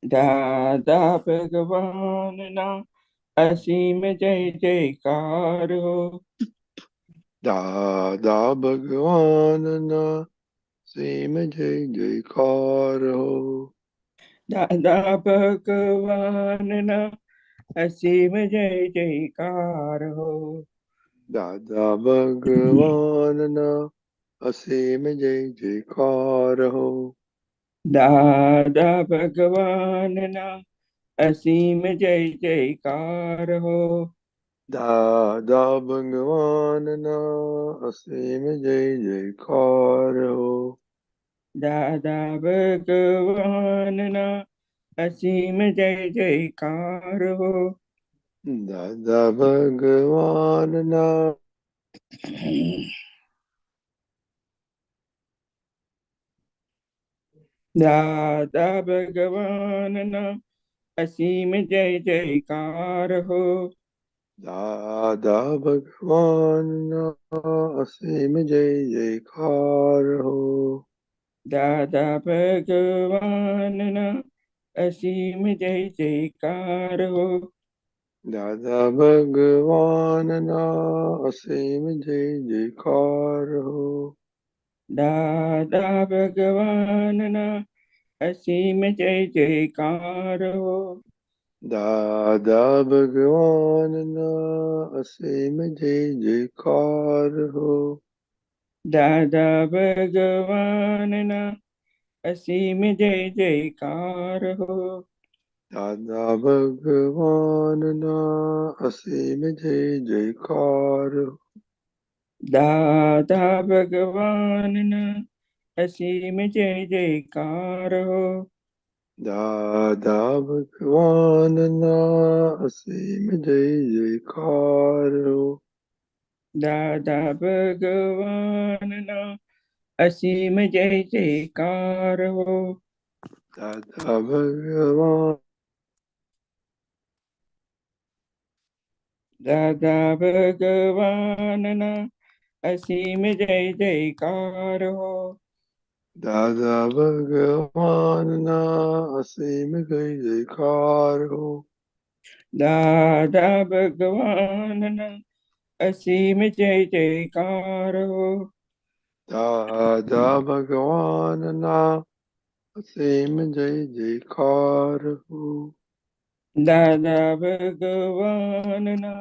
दादा भगवान ना असीम जय जयकार हो। दादा भगवान ना सीम जय जयकार हो। दादा भगवान ना असीम जय जयकार हो। दादा भगवान ना असीम जय जयकार हो। दादा भगवान ना असीम जय जयकार हो। दादा भगवान ना असीम जय जयकार हो। दादा भगवान ना असीम जय जयकार हो। दादा भगवान ना दादा भगवान ना असीम जय जयकार हो। दादा भगवान ना असीम जय जयकार हो। दादा भगवान ना असीम जय जयकार हो। दादा भगवान ना असीम जय जयकार हो। दादा भगवान ना असीम जय जयकार हो। दादा भगवान ना असीम जय जयकार हो। दादा भगवान ना असीम जय जयकार हो। दादा भगवान ना असीम जय जयकार हो। दादा भगवान ना असीम जय जयकार हो। दादा भगवान ना असीम जय जयकार हो। दादा भगवान ना असीम जय जयकार हो। दादा भगवान दादा भगवान ना असीम जय जयकार हो। दादा भगवान ना असीम जय जयकार हो। दादा भगवान ना असीम जय जयकार हो। दादा भगवान ना असीम जय जयकार हो। दादा भगवान ना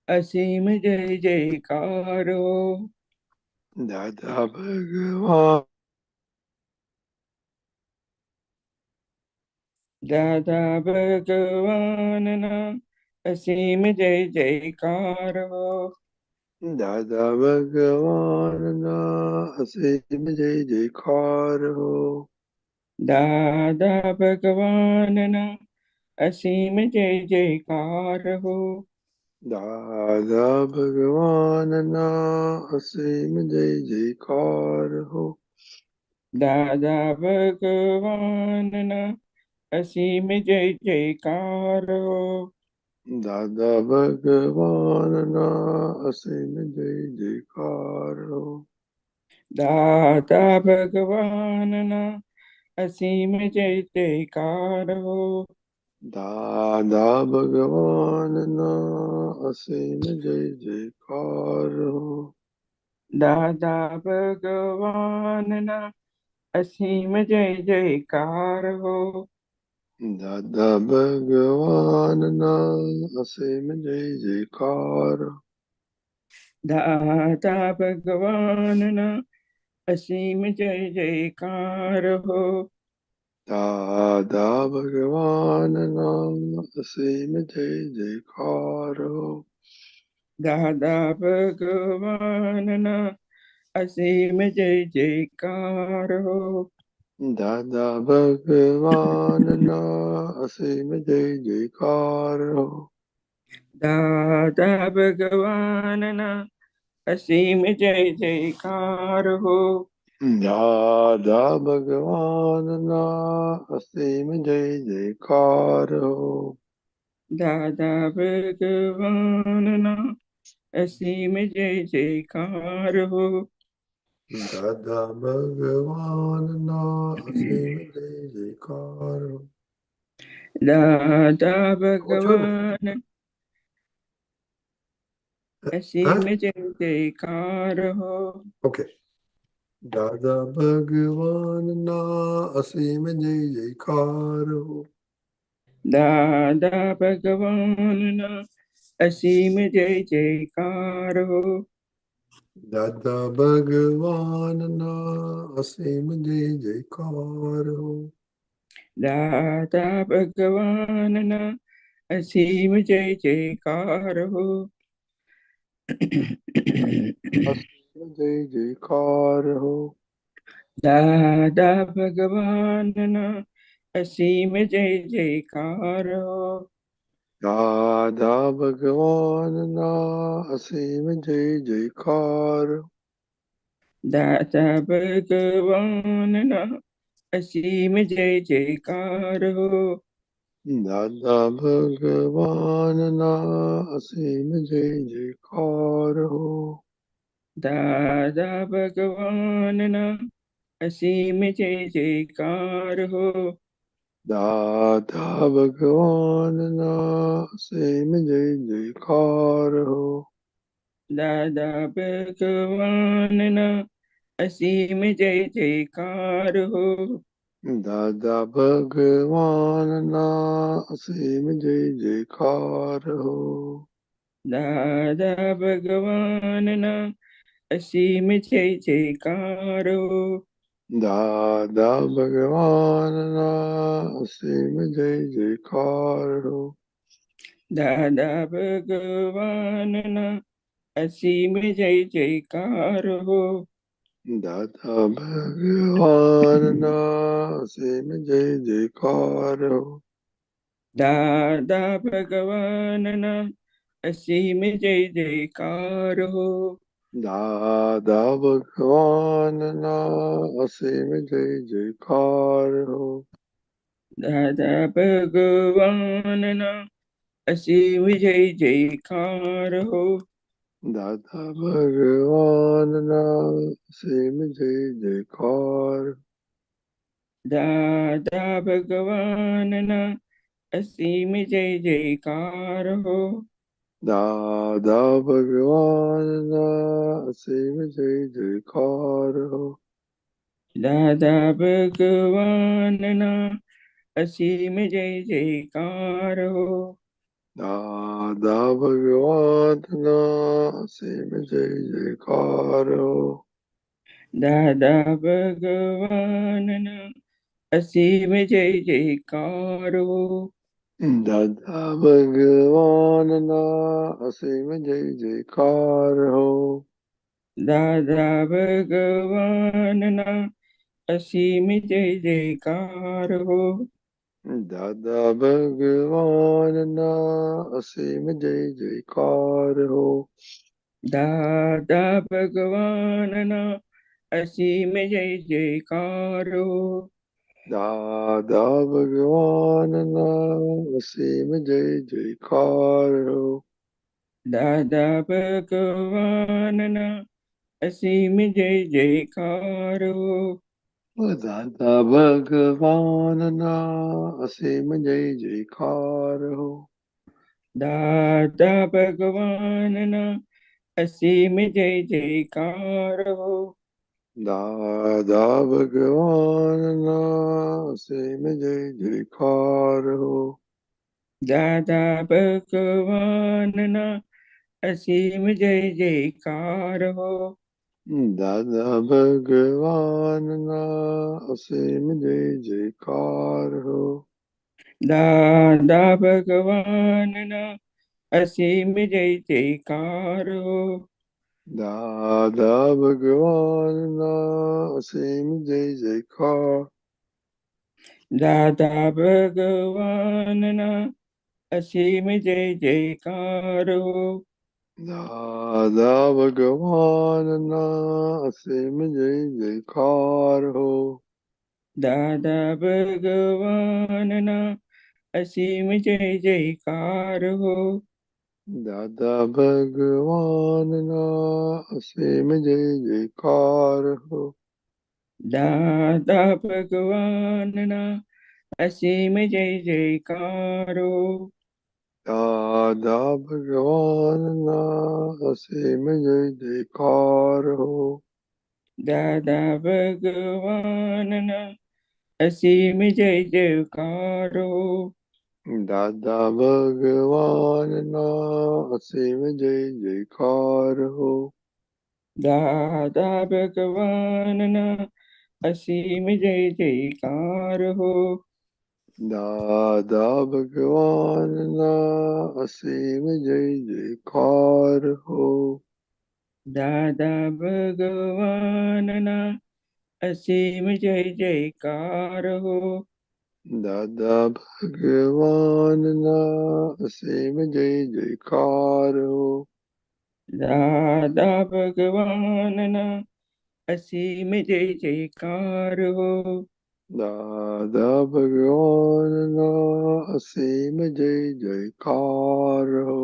असीम जय जयकार हो। दादा भगवान दादा भगवान ना असीम जय जयकार हो। दादा भगवान ना असीम जय जयकार हो। दादा भगवान ना असीम जय जयकार हो। दादा भगवान ना असीम जय जयकार हो। दादा भगवान ना असीम जय जयकार हो। दादा भगवान ना असीम जय जयकार हो। दादा भगवान ना असीम जय जयकार हो। दादा भगवान ना असीम जय जयकार हो। दादा भगवान ना असीम जय जयकार हो। दादा भगवान ना असीम जय जयकार हो। दादा भगवान ना असीम जय जयकार हो। दादा भगवान ना असीम जय जयकार हो। दादा भगवान ना असीम जय जयकार हो। दादा भगवान ना असीम जय जयकार हो। दादा भगवान ना असीम जय जयकार हो। दादा भगवान ना असीम जय जयकार हो। दादा भगवान ना असीम जय जयकार हो। दादा भगवान ना असीम जय जयकार हो। દાદા આવો છો ને? ભગવાન હા, અસીમ જય જયકાર હો. ઓકે. દાદા ભગવાનના અસીમ જય જયકાર હો. દાદા ભગવાનના અસીમ જય જયકાર હો. દાદા ભગવાનના અસીમ જય જયકાર હો. દાદા ભગવાનના અસીમ જય જયકાર હો. અસીમ જય જયકાર હો. દાદા ભગવાનના અસીમ જય જયકાર હો. દાદા ભગવાનના અસીમ જય જયકાર. દાદા ભગવાનના અસીમ જય જયકાર હો. દાદા ભગવાનના અસીમ જય જયકાર હો. દાદા ભગવાનના અસીમ જય જયકાર હો. દાદા ભગવાનના અસીમ જય જયકાર હો. દાદા ભગવાનના અસીમ જય જયકાર હો. દાદા ભગવાનના અસીમ જય જયકાર હો. દાદા ભગવાનના અસીમ જય જયકાર હો. દાદા ભગવાનના અસીમ જય જયકાર હો. દાદા ભગવાનના અસીમ જય જયકાર હો. દાદા ભગવાનના અસીમ જય જયકાર હો. દાદા ભગવાનના અસીમ જય જયકાર હો. દાદા ભગવાનના અસીમ જય જયકાર હો. દાદા ભગવાનના અસીમ જય જયકાર હો. દાદા ભગવાનના અસીમ જય જયકાર. દાદા ભગવાનના અસીમ જય જયકાર હો. દાદા ભગવાનના અસીમ જય જયકાર હો. દાદા ભગવાનના અસીમ જય જયકાર હો. દાદા ભગવાનના અસીમ જય જયકાર હો. દાદા ભગવાનના અસીમ જય જયકાર હો. દાદા ભગવાનના અસીમ જય જયકાર હો. દાદા ભગવાનના અસીમ જય જયકાર હો. દાદા ભગવાનના અસીમ જય જયકાર હો. દાદા ભગવાનના અસીમ જય જયકાર હો. દાદા ભગવાનના અસીમ જય જયકાર હો. દાદા ભગવાનના અસીમ જય જયકાર હો. દાદા ભગવાનના અસીમ જય જયકાર હો. દાદા ભગવાનના અસીમ જય જયકાર હો. દાદા ભગવાનના અસીમ જય જયકાર હો. દાદા ભગવાનના અસીમ જય જયકાર હો. દાદા ભગવાનના અસીમ જય જયકાર હો. દાદા ભગવાનના અસીમ જય જયકાર હો. દાદા ભગવાનના અસીમ જય જયકાર. દાદા ભગવાનના અસીમ જય જયકાર હો. દાદા ભગવાનના અસીમ જય જયકાર હો. દાદા ભગવાનના અસીમ જય જયકાર હો. દાદા ભગવાનના અસીમ જય જયકાર હો. દાદા ભગવાનના असीम जय जयकारो। दादा भगवान ना असीम जय जयकार हो। दादा भगवान ना असीम जय जयकारो। दादा भगवान ना असीम जय जयकार हो। दादा भगवान ना असीम जय जयकार हो। दादा भगवान ना असीम जय जयकार हो। दादा भगवान ना असीम जय जयकार हो। दादा भगवान ना असीम जय जयकार हो। दादा भगवान ना असीम जय जयकार हो। दादा भगवान ना असीम जय जयकार हो।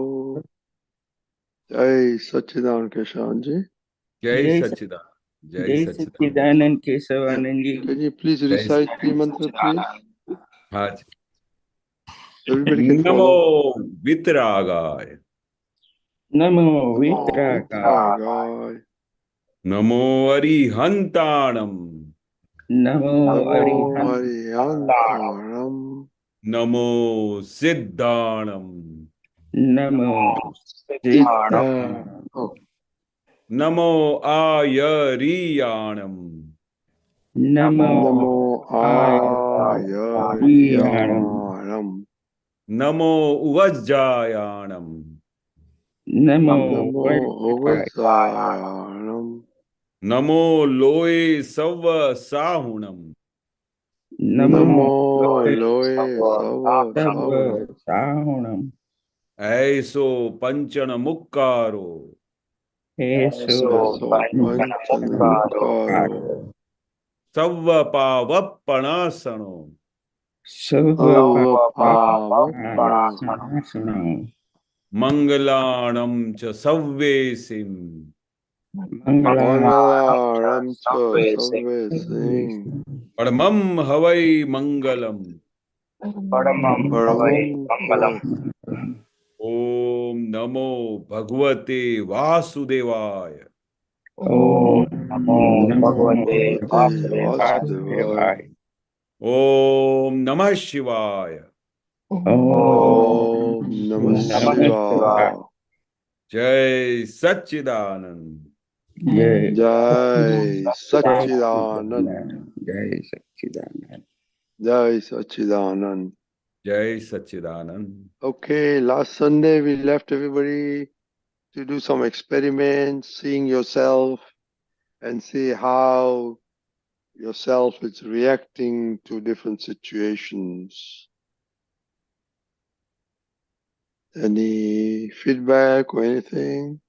जय सच्चिदानंद केशवानंद जी। जय जय सच्चिदानंद, जय जय सच्चिदानंद। सच्चिदानंद केशवानंद जी। Can you please जय recite the mantra, please? हाँ जी। Everybody can NaMo follow. वितरागाय, NaMo Namo वितरागाय। Vitragaya. NaMo अरिहंताणम, NaMo Namo Arihant. Hariyantaram. NaMo सिद्धाणम, NaMo सिद्धाणम। Oh, NaMo आयरियाणम, NaMo Namo आयर्याणम। Ayariyanam. NaMo उवज्जायाणम, NaMo Namo वज्राय। Uvasayanam. नमो लोए सव साहुणम, नमो Namo लोय Loe Sava सब Savunam. साहुणम। ऐसो पंचन मुक्कारो, हेसो Eso Panchanamukaro. सव्व पावप्पणासनो, शुभ Avapavapanasana. सुनो। मंगलाणं च सव्वेसिं, Mangalaram cha Sarve Singh. परमं हवै मंगलम्। Paramam Pavat. ओम नमो भगवते वासुदेवाय। ओम Namo नमो Bhagavate Vasudevaya. वासुदेवाय। ओम नमः शिवाय। ओम Om Namah नमः शिवाय। Shivaya. जय सच्चिदानंद, जय Jai जय Sachidanand. सच्चिदानंद। जय सच्चिदानंद। Jai Sachidanand. जय सच्चिदानंद। Okay, last Sunday we left everybody to do some experiments, seeing yourself and see how yourself is reacting to different situations. Any feedback or anything?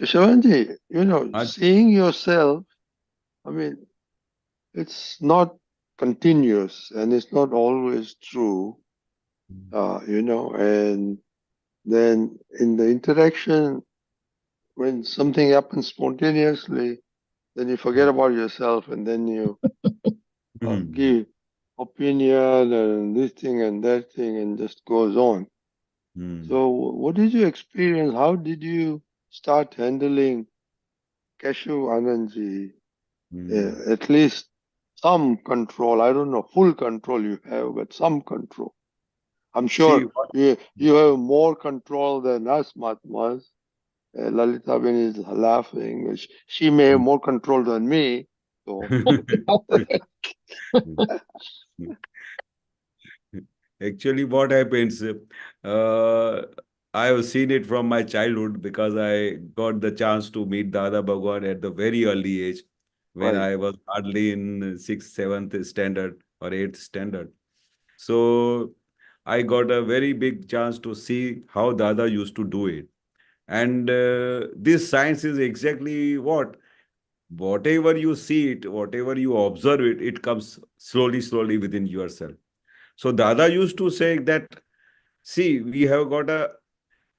Keshavanji, आज seeing yourself, I mean, it's not continuous and it's not always true, and then in the interaction, when something happens spontaneously, then you forget about yourself and then you give opinion and this thing and that thing and just goes on. So, what did you experience? How did you start handling Keshavanandji? At least some control. I don't know, full control you have, but some control. I'm See sure what? you have more control than us, Mahatmas. Lalita Ben is laughing. She may have more control than me. So, Actually, what happens, I have seen it from my childhood because I got the chance to meet Dada Bhagwan at the very early age when right. I was hardly in sixth, seventh standard or eighth standard. So I got a very big chance to see how Dada used to do it. And this science is exactly what? Whatever you see it, whatever you observe it, it comes slowly, slowly within yourself. So Dada used to say that, see, we have got a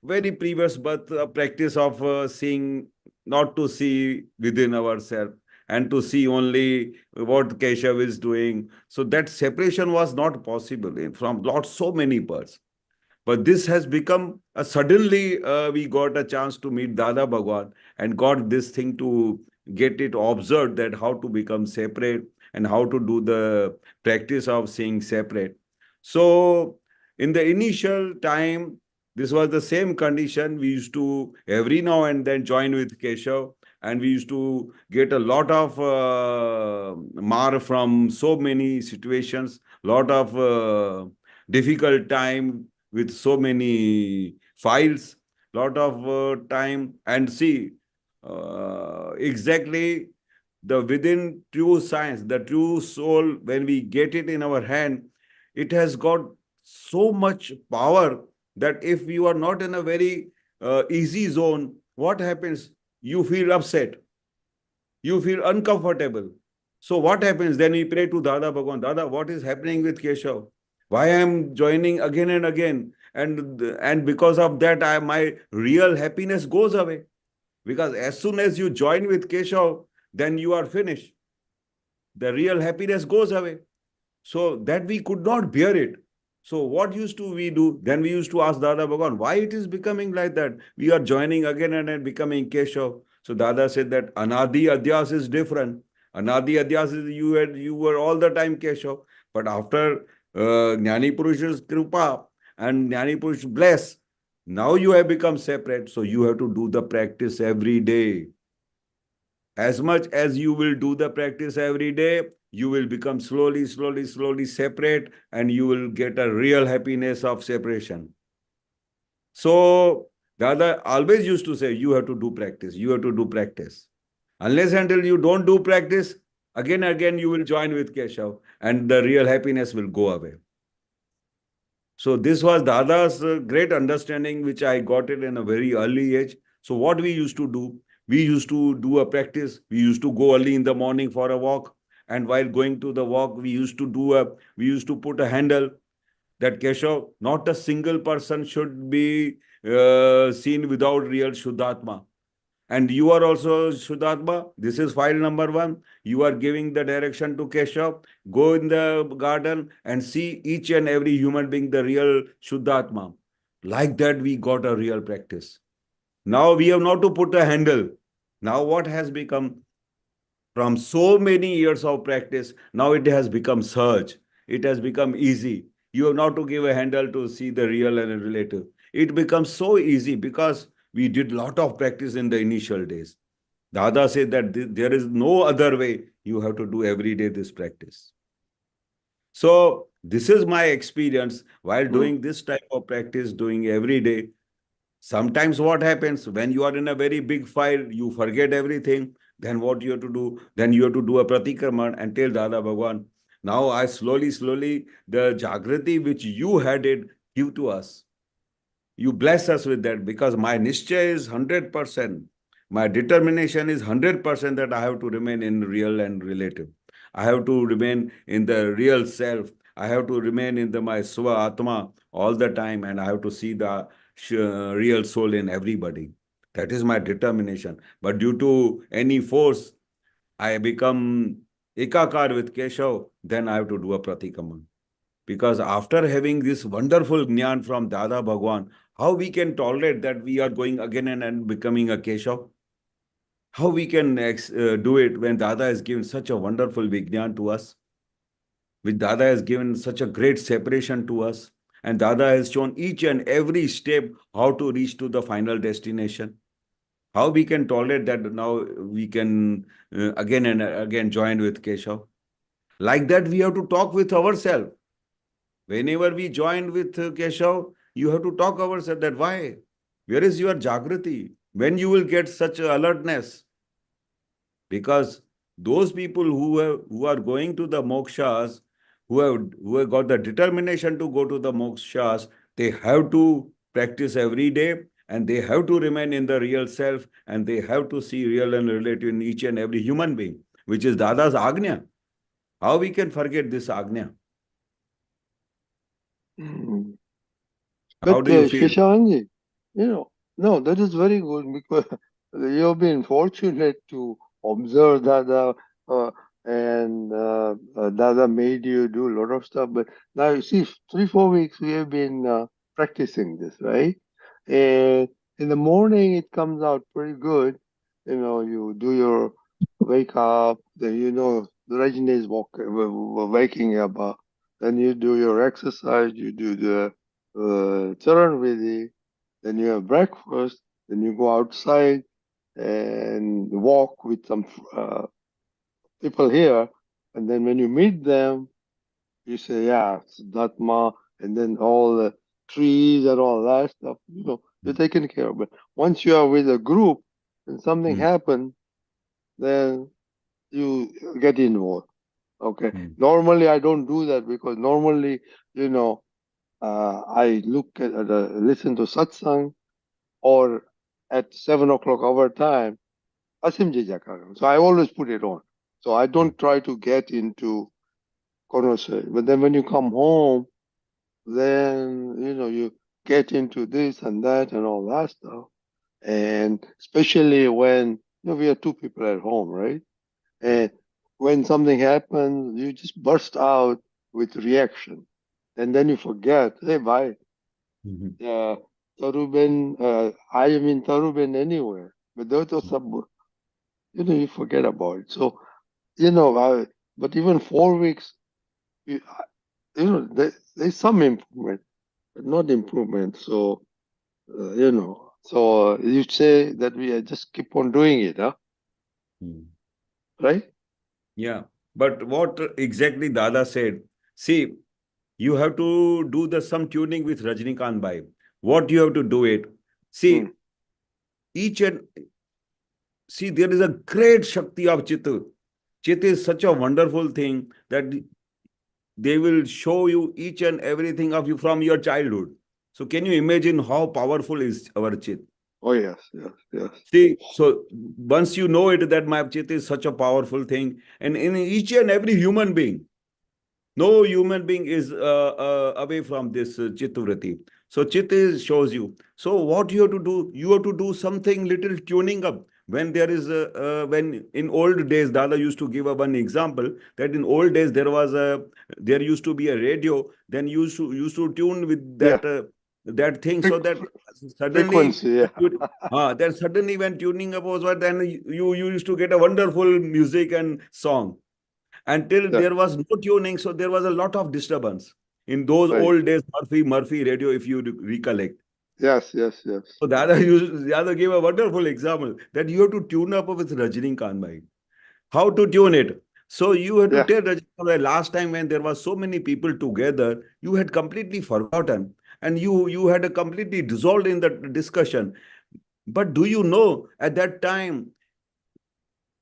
very previous birth practice of seeing, not to see within ourselves. and to see only what Keshav is doing. So that separation was not possible from so many parts. But this has become suddenly we got a chance to meet Dada Bhagwan and got this thing to get it observed that how to become separate and how to do the practice of seeing separate. So in the initial time, this was the same condition. We used to every now and then join with Keshav, and we used to get a lot of mar from so many situations, lot of difficult time with so many files, lot of time, and see exactly the within true science, the true soul, when we get it in our hand, it has got so much power that if you are not in a very easy zone, what happens? You feel upset, you feel uncomfortable. So what happens? Then we pray to Dada Bhagwan, Dada, what is happening with Keshav? Why I am joining again and again? And because of that, my real happiness goes away. Because as soon as you join with Keshav, then you are finished. The real happiness goes away. So that we could not bear it. So what used to we do? Then we used to ask Dada Bhagwan, why it is becoming like that? We are joining again and again, becoming Keshav. So Dada said that Anadi Adhyas is different. Anadi Adhyas is you were all the time Keshav. But after Jnani Purush's Kripa and Jnani Purush bless, now you have become separate. So you have to do the practice every day. As much as you will do the practice every day, you will become slowly separate, and you will get a real happiness of separation. So Dada always used to say, you have to do practice, you have to do practice. Unless until you don't do practice, again and again you will join with Keshav and the real happiness will go away. So this was Dada's great understanding, which I got it in a very early age. So what we used to do, we used to do a practice. We used to go early in the morning for a walk. And while going to the walk, we used to put a handle that Keshav, not a single person should be seen without real Shuddhatma. And you are also Shuddhatma. This is file number 1. You are giving the direction to Keshav. Go in the garden and see each and every human being the real Shuddhatma. Like that, we got a real practice. Now we have not to put a handle. Now what has become? From so many years of practice, now it has become surge. It has become easy. You have not to give a handle to see the real and relative. It becomes so easy because we did lot of practice in the initial days. Dada said that there is no other way. You have to do every day this practice. So this is my experience while doing this type of practice, doing every day. Sometimes what happens when you are in a very big fire, you forget everything. Then what you have to do? Then you have to do a pratikraman and tell Dada Bhagwan, now I slowly, the Jagrati which you had it, give to us. You bless us with that because my nischay is 100%. My determination is 100% that I have to remain in real and relative. I have to remain in the real self. I have to remain in my Swa Atma all the time, and I have to see the real soul in everybody. That is my determination. But due to any force, I become ekakar with Keshav, then I have to do a pratikaman. Because after having this wonderful jnana from Dada Bhagwan, how we can tolerate that we are going again and becoming a Keshav? How we can do it when Dada has given such a wonderful Vijnan to us? Which Dada has given such a great separation to us? And Dada has shown each and every step how to reach to the final destination. How we can tolerate that now we can again and again join with Keshav? Like that, we have to talk with ourselves. Whenever we join with Keshav, you have to talk ourselves that why? Where is your Jagrati? When you will get such alertness? Because those people who are going to the mokshas, who have got the determination to go to the mokshas, they have to practice every day and they have to remain in the real self and they have to see real and relative in each and every human being, which is Dada's Agnya. How we can forget this Agnya? How do you feel? Keshavanandji, no, that is very good because you have been fortunate to observe Dada, and Dada made you do a lot of stuff. But now you see, 3-4 weeks we have been practicing this, right? And in the morning it comes out pretty good. You do your wake up, then the Rajni is waking up. Then you do your exercise, you do the Charan Vidhi, then you have breakfast, then you go outside and walk with some people here. And then when you meet them, you say, yeah, it's Dhatma, and then all the trees and all that stuff, you're taken care of. But once you are with a group and something happens, then you get involved. Okay. Normally, I don't do that because normally, I look at, listen to Satsang, or at 7 o'clock our time, Asim Jijakaram. So I always put it on. So I don't try to get into conversation. But then when you come home, then you get into this and that and all that stuff. And especially when we are two people at home, right? And when something happens, you just burst out with reaction. And then you forget, hey, bye. Taruben, I am in Taruben anywhere. But those are, you forget about it. So, but even 4 weeks, you, there's some improvement, but not improvement. So, so you say that we just keep on doing it, huh? Right? Yeah. But what exactly Dada said, see, you have to do some tuning with Rajnikant Bhai. What you have to do it? See, each and see, there is a great Shakti of Chitt. Chitt is such a wonderful thing that they will show you each and everything of you from your childhood. So can you imagine how powerful is our Chitt? Oh, yes, yes, yes. See, so once you know it, that my Chitt is such a powerful thing, and in each and every human being, no human being is away from this Chittavriti. So Chitt shows you. So what you have to do? You have to do something little tuning up. When there is when in old days, Dada used to give one example that in old days there used to be a radio. Then you used to tune with that that thing, so that suddenly frequency, yeah. then suddenly when tuning up was what, then you used to get a wonderful music and song. Until there was no tuning, so there was a lot of disturbance in those old days. Murphy radio, if you recollect. Yes, yes, yes. So Dada gave a wonderful example that you have to tune up with Rajnikant Bhai. How to tune it? So you had to tell Rajnikant Bhai, last time when there was so many people together, you had completely forgotten, and you had a completely dissolved in the discussion. But do you know at that time,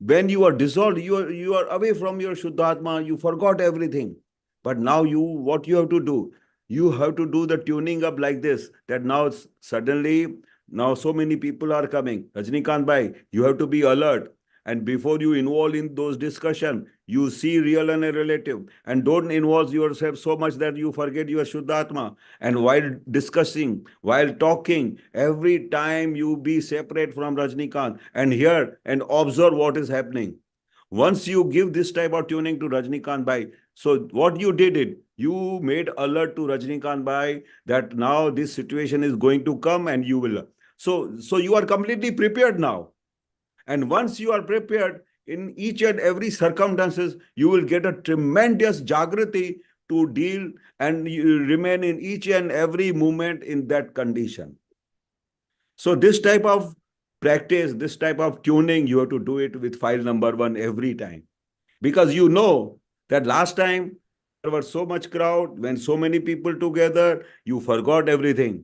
when you are dissolved, you are away from your Shuddhatma, you forgot everything. But now what you have to do? You have to do the tuning up like this, that now suddenly, now so many people are coming. Rajnikant Bhai, you have to be alert. And before you involve in those discussion, you see real and a relative. And don't involve yourself so much that you forget your Shuddhatma. And while discussing, while talking, every time you be separate from Rajnikant and hear and observe what is happening. Once you give this type of tuning to Rajnikant Bhai, so what you did it, you made alert to Rajnikant Bhai that now this situation is going to come and you will. So you are completely prepared now. And once you are prepared, in each and every circumstances, you will get a tremendous jagrati to deal, and you remain in each and every moment in that condition. So this type of practice, this type of tuning, you have to do it with file number 1 every time. Because you know that last time there was so much crowd, when so many people together, you forgot everything.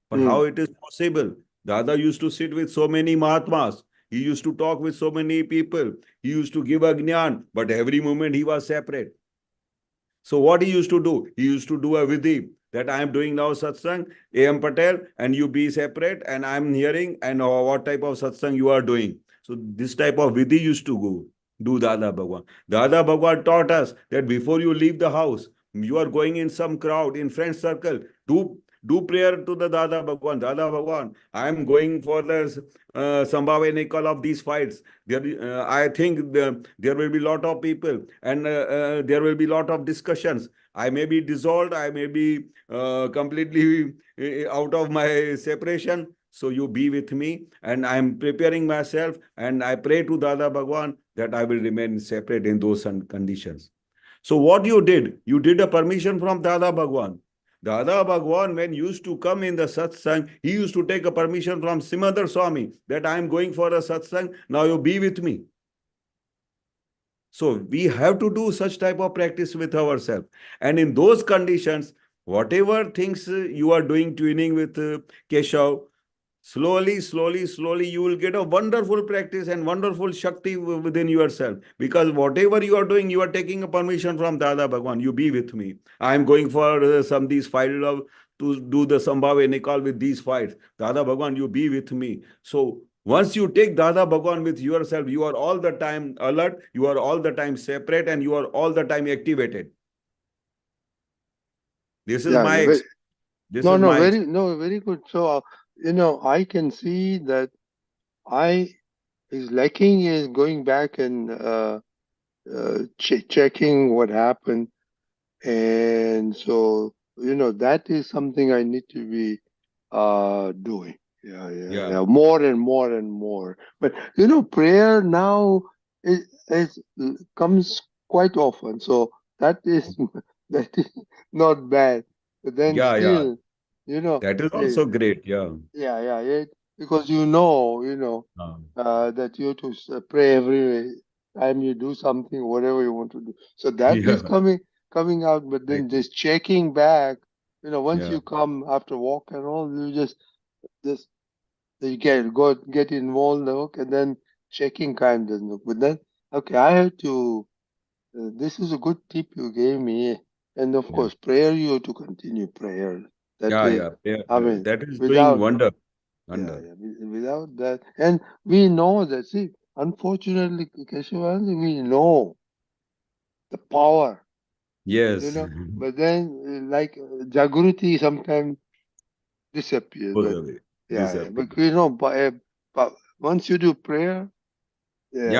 But how it is possible? Dada used to sit with so many Mahatmas. He used to talk with so many people. He used to give a gyan, but every moment he was separate. So what he used to do? He used to do a vidhi that I am doing now satsang, A.M. Patel, and you be separate, and I am hearing, and what type of satsang you are doing. So this type of vidhi used to do Dada Bhagwan. Dada Bhagwan taught us that before you leave the house, you are going in some crowd, in friend circle, do prayer to the Dada Bhagwan. Dada Bhagwan, I am going for the Sambhavenikal of these fights. I think there will be lot of people, and there will be lot of discussions. I may be dissolved, I may be completely out of my separation. So you be with me, and I am preparing myself, and I pray to Dada Bhagwan that I will remain separate in those conditions. So what you did a permission from Dada Bhagwan. Dada Bhagwan, when used to come in the satsang, he used to take a permission from Simadhar Swami that I am going for a satsang, now you be with me. So we have to do such type of practice with ourselves. And in those conditions, whatever things you are doing, tuning with Keshav, slowly, you will get a wonderful practice and wonderful Shakti within yourself. Because whatever you are doing, you are taking a permission from Dada Bhagwan. You be with me. I am going for some these fights to do the Sambhave Nikal with these fights. Dada Bhagwan, you be with me. So once you take Dada Bhagwan with yourself, you are all the time alert, you are all the time separate, and you are all the time activated. This is my very good. So I can see that I is lacking is going back and checking what happened, and so that is something I need to be doing. Yeah. More and more and more. But prayer now is comes quite often, so that is that is not bad. But then still, that is also great. Yeah, because that you have to pray every time you do something, whatever you want to do. So that is coming out, but then just checking back, once you come after walk and all, you just you get involved, okay, and then checking kind doesn't look. But then, okay, I have to. This is a good tip you gave me, and of course, prayer. You have to continue prayer. That is, I mean, that is doing without wonder. without that, and we know that. See, unfortunately, Keshavanandji, we know the power. Yes. But then, like Jagruti, sometimes disappears. But but once you do prayer, you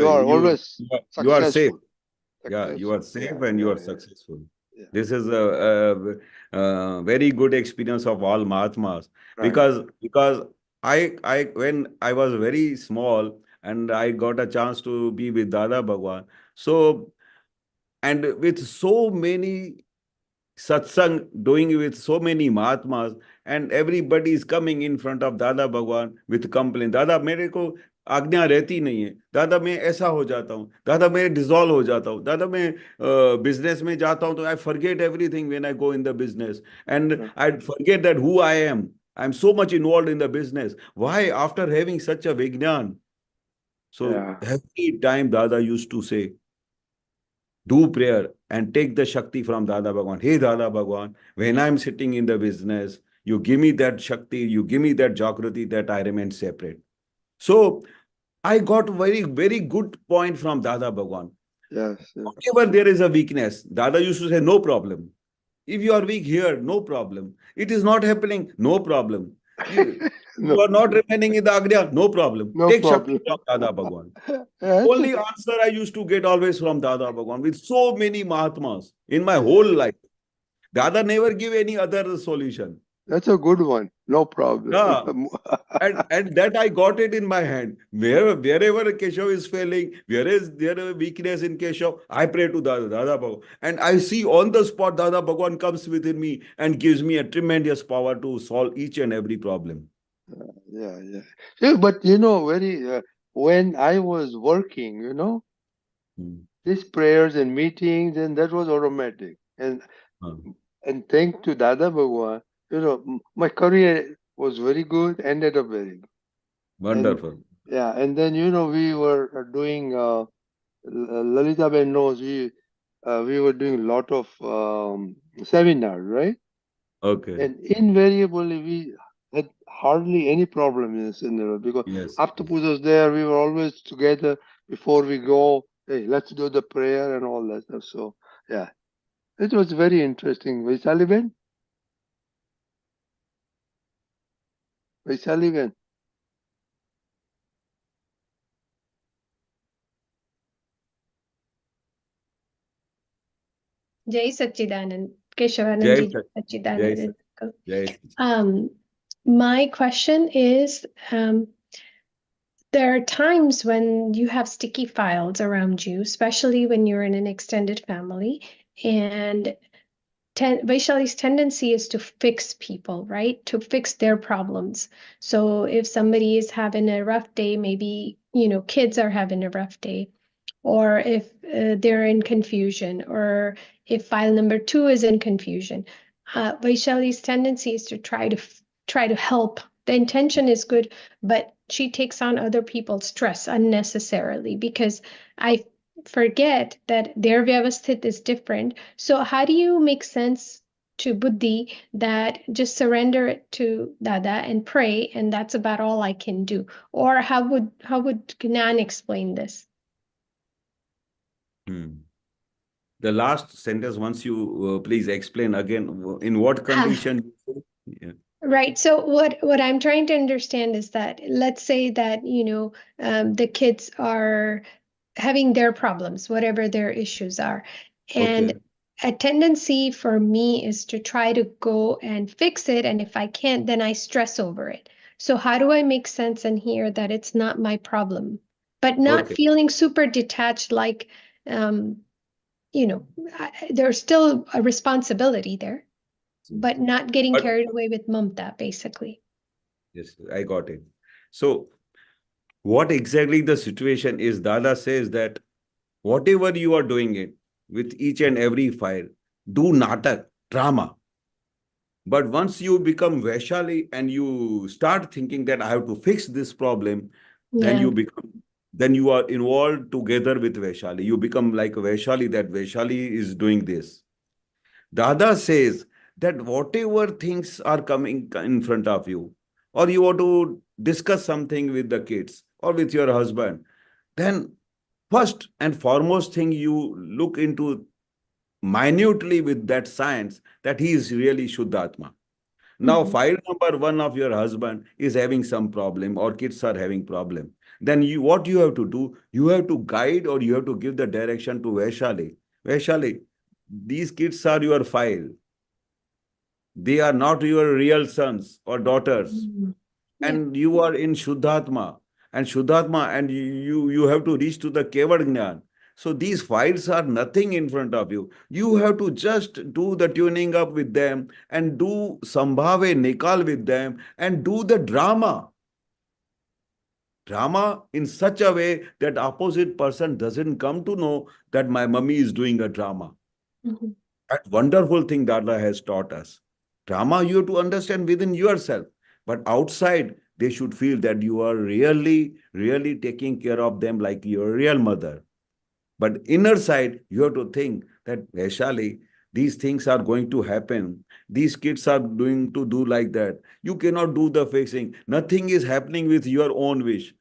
are always you are safe. successful. You are safe and you are successful. Yeah. This is a very good experience of all Mahatmas. Because I when I was very small and I got a chance to be with Dada Bhagwan. So, and with so many satsang doing with so many Mahatmas, and everybody is coming in front of Dada Bhagwan with complaint. Dada, मेरे को आज्ञा रहती नहीं है. दादा मैं ऐसा हो जाता हूँ. दादा मैं डिसॉल्व हो जाता हूँ. दादा मैं बिजनेस में जाता हूँ तो I forget everything when I go in the business, and I forget that who I am. I'm so much involved in the business. Why? After having such a Vignan. So every time Dada used to say, do prayer and take the Shakti from Dada Bhagwan. Hey Dada Bhagwan, when I'm sitting in the business, you give me that Shakti, you give me that Jagrati that I remain separate. So I got very good point from Dada Bhagwan. Yes. Whenever there is a weakness, Dada used to say, no problem. If you are weak here, no problem. It is not happening, no problem. You are not remaining in the Agnya, no problem. Take Shakti from Dada Bhagwan. Only answer I used to get always from Dada Bhagwan with so many Mahatmas in my whole life. Dada never give any other solution. That's a good one. No problem. Yeah. and that I got it in my hand. Wherever Keshav is failing, where is there a weakness in Keshav, I pray to Dada Bhagwan. And I see on the spot Dada Bhagwan comes within me and gives me a tremendous power to solve each and every problem. Yeah, but when I was working, these prayers and meetings, and that was automatic. And thanks to Dada Bhagwan, my career was very good, ended up very good. Wonderful. And then we were doing Lalita Ben knows we were doing a lot of seminars, right? Okay. And invariably we had hardly any problem in the seminar because after Puja was there, we were always together before we go. Hey, let's do the prayer and all that stuff. So yeah, it was very interesting. Vaishali Ben? Vaishali again. Jai Satchidanand. Jai Keshavanandji Sat, Jai Satchidanand. Sat, Jai Sat. My question is, there are times when you have sticky files around you, especially when you're in an extended family, and Vaishali's tendency is to fix people, right? To fix their problems. So if somebody is having a rough day, maybe, kids are having a rough day, or if they're in confusion, or if file number 2 is in confusion. Vaishali's tendency is to try to help. The intention is good, but she takes on other people's stress unnecessarily because I forget that their vyavasthit is different. So how do you make sense to Buddhi that just surrender it to Dada and pray, and that's about all I can do? Or how would Gnan explain this? The last sentence, once you please explain again, in what condition? Yeah. Right. So what I'm trying to understand is that let's say that, the kids are having their problems, whatever their issues are. And Okay. a tendency for me is to try to go and fix it. And if I can't, then I stress over it. So how do I make sense in here that it's not my problem, but not Okay. feeling super detached, like, you know, there's still a responsibility there, but not getting But carried away with mamta, basically. yes, I got it. So what exactly the situation is? Dada says that whatever you are doing it with each and every file, do natak, drama. But once you become Vaishali and you start thinking that I have to fix this problem, then Yeah. then you are involved together with Vaishali. You become like Vaishali, that Vaishali is doing this. Dada says that whatever things are coming in front of you, or you want to discuss something with the kids or with your husband, then first and foremost thing you look into minutely with that science that he is really Shuddhatma. Now, Mhm. file number 1 of your husband is having some problem or kids are having problem. Then what you have to do, you have to guide or you have to give the direction to Vaishali. Vaishali, these kids are your file. They are not your real sons or daughters. Mhm. Yeah. And you are in Shuddhatma. And Shuddhatma, and you have to reach to the Kevad Jnana. So these files are nothing in front of you. You have to just do the tuning up with them and do Sambhave Nikal with them and do the drama. Drama in such a way that opposite person doesn't come to know that my mummy is doing a drama. Mhm. That wonderful thing Dada has taught us. Drama you have to understand within yourself, but outside they should feel that you are really, really taking care of them like your real mother. But inner side, you have to think that Vaishali, these things are going to happen. These kids are going to do like that. You cannot do the fixing. Nothing is happening with your own wish.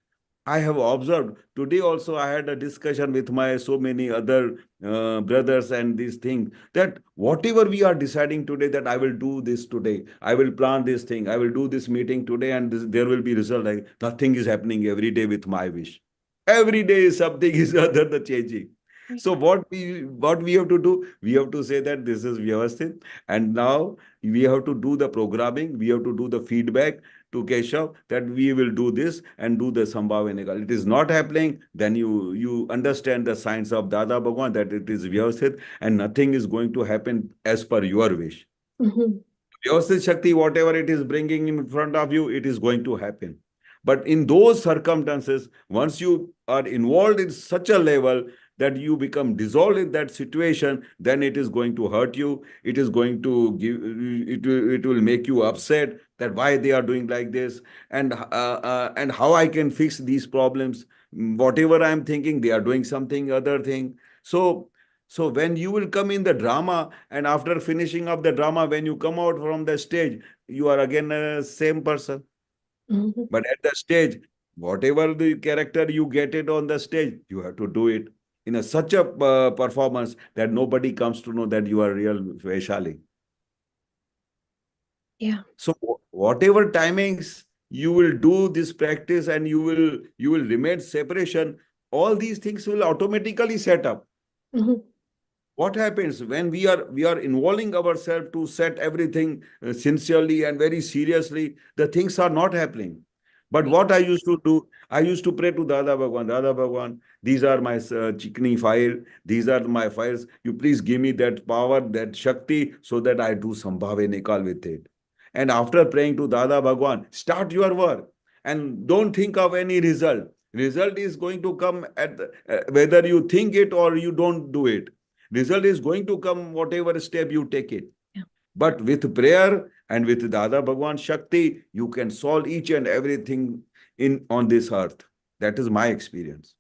I have observed today also I had a discussion with my so many other brothers and these things that whatever we are deciding today that I will do this today, I will plan this thing, I will do this meeting today and there will be result. Like nothing is happening every day with my wish. Every day something is other the changing. So what we have to do, we have to say that this is Vyavasthit and now we have to do the programming, we have to do the feedback to Keshav that we will do this and do the Sambhavanekal. It is not happening, then you understand the science of Dada Bhagwan that it is Vyavasthit and nothing is going to happen as per your wish. Mhm. Vyavasthit Shakti, whatever it is bringing in front of you, it is going to happen. But in those circumstances, once you are involved in such a level that you become dissolved in that situation, then it is going to hurt you. It is going to give, it will make you upset that why they are doing like this and how I can fix these problems. Whatever I am thinking, they are doing something other thing. So when you will come in the drama, and after finishing up the drama, when you come out from the stage, you are again a same person. Mhm. But at the stage, whatever the character you get it on the stage, you have to do it in such a performance that nobody comes to know that you are real Vaishali. Yeah. So whatever timings you will do this practice and you will remain separation, all these things will automatically set up. Mhm. What happens when we are involving ourselves to set everything sincerely and very seriously, the things are not happening. But what I used to do, I used to pray to Dada Bhagwan, Dada Bhagwan, these are my chikni file, these are my files. You please give me that power, that Shakti, so that I do Sambhave Nikal with it. And after praying to Dada Bhagwan, start your work and don't think of any result. Result is going to come at whether you think it or you don't do it. Result is going to come whatever step you take it. Yeah. But with prayer and with Dada Bhagwan Shakti, you can solve each and everything in on this earth. That is my experience.